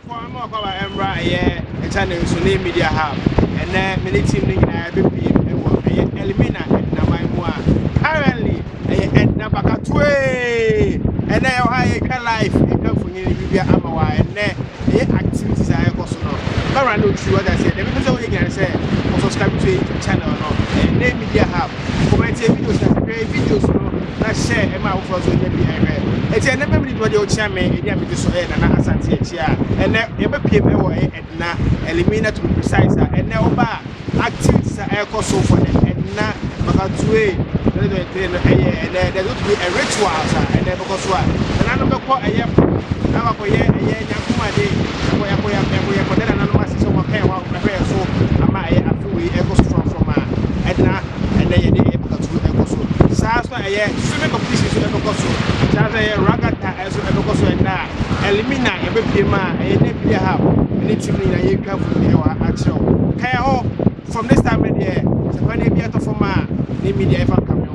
for more cover Embra, a channel so name media hub, and then many team in Elmina and my moi. Currently, Elmina Bakatue, and now I can life and come for you, Amawa, and then activities I have also know. I know what I said, the people we can say, subscribe to the channel, and name media hub, comment videos, not share, and my offers will be it's a number of your chairman, and Asante, and ever came away at Na, Elmina to be precise, and now activities are also for and not Bakatue, and there would be a ritual, and never because what, and I never call a year, now for a year, Yakuma day, for that anonymous is over here, so am I a free echo from Edna, and then Bakatue echo so. Sasa a swimming competition to echo so. Sasa Ragata as echo so and now, Elmina, a baby man, a name you have, and it's me, and you come from your actual. From this time of year, so when they be out of my name media ever come home.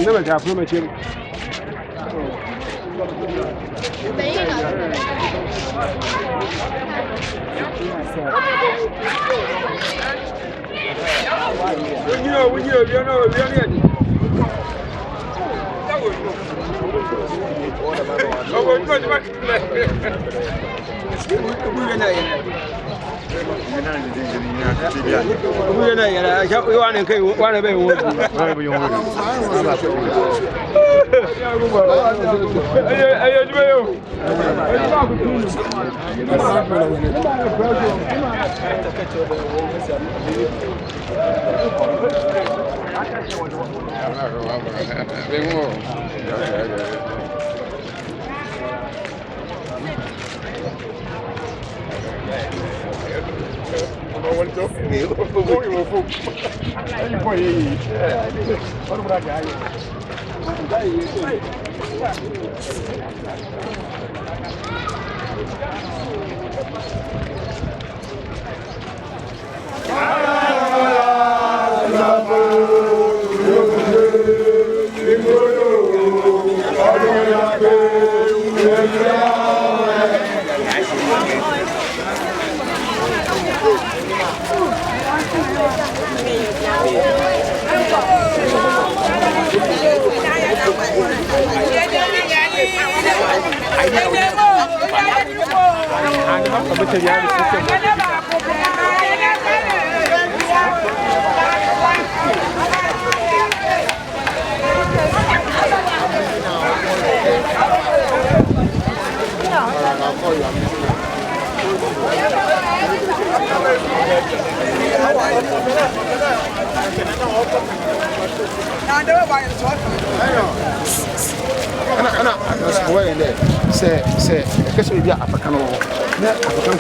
Never got promoted. Say, because we are African or African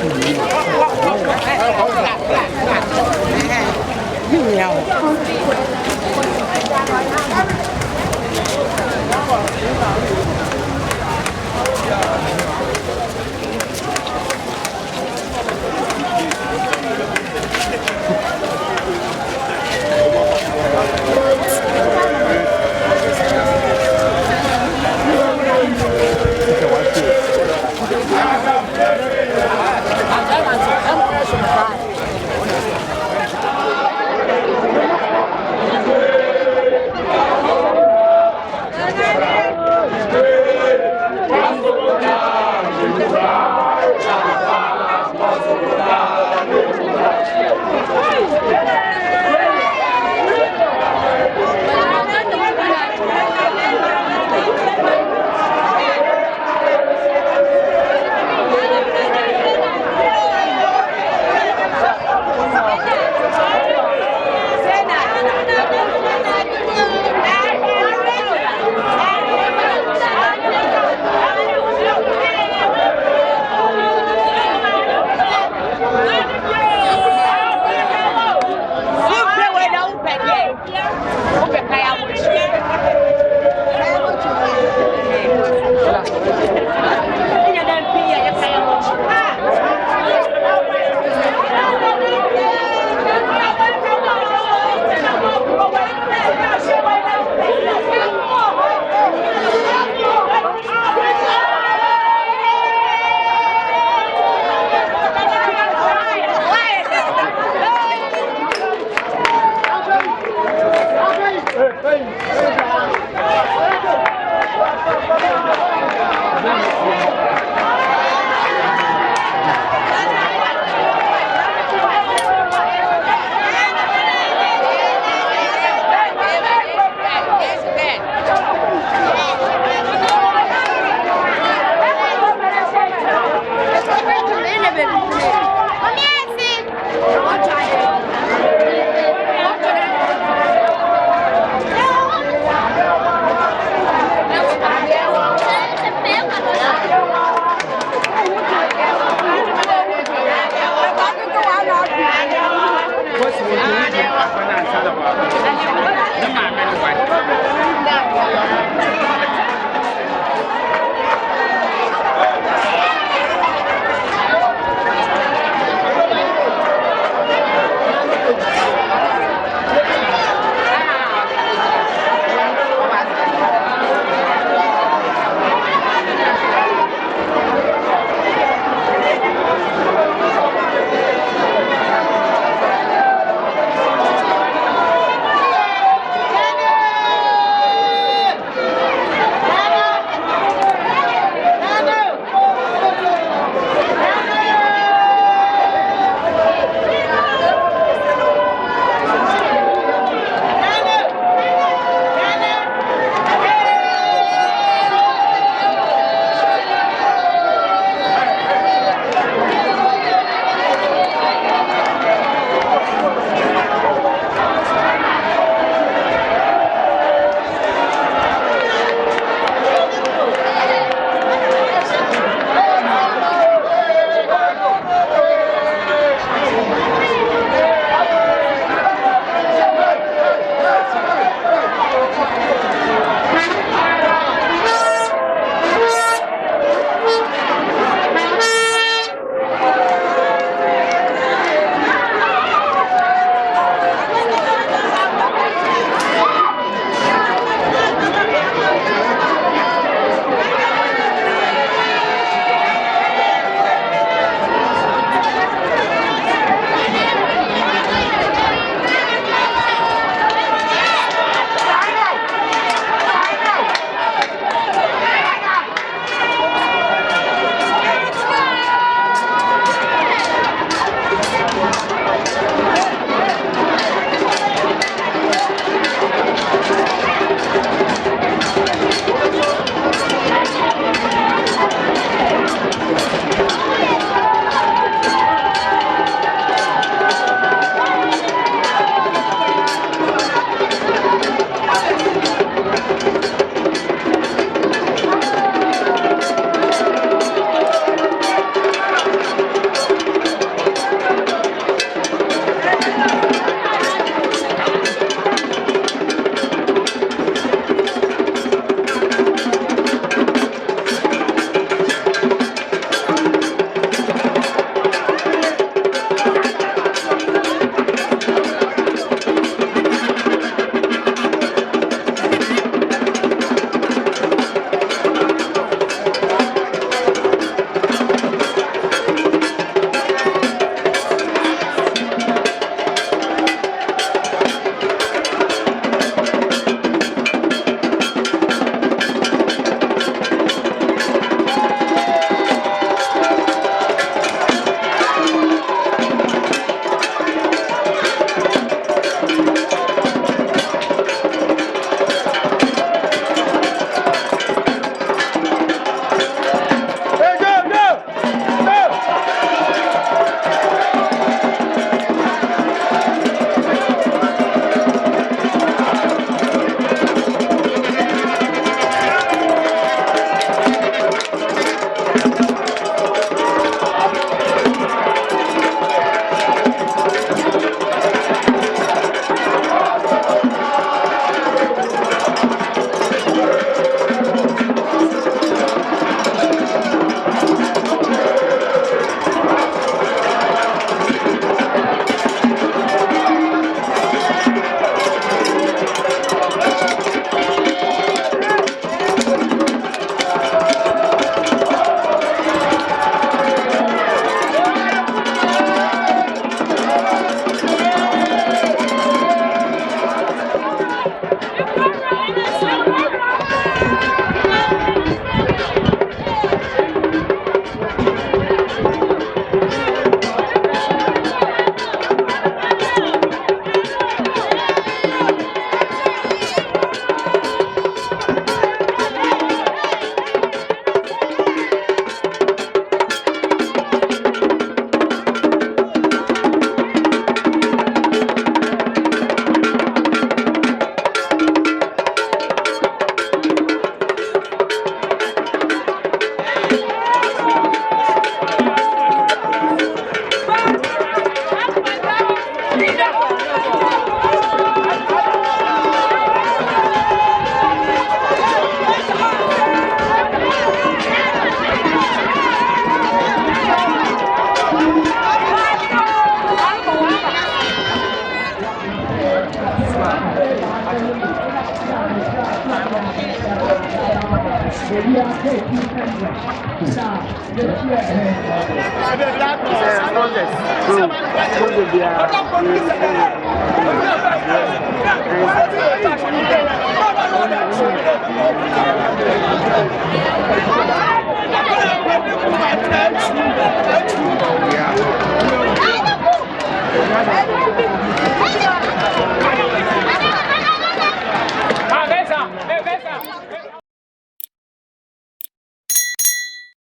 Yeah.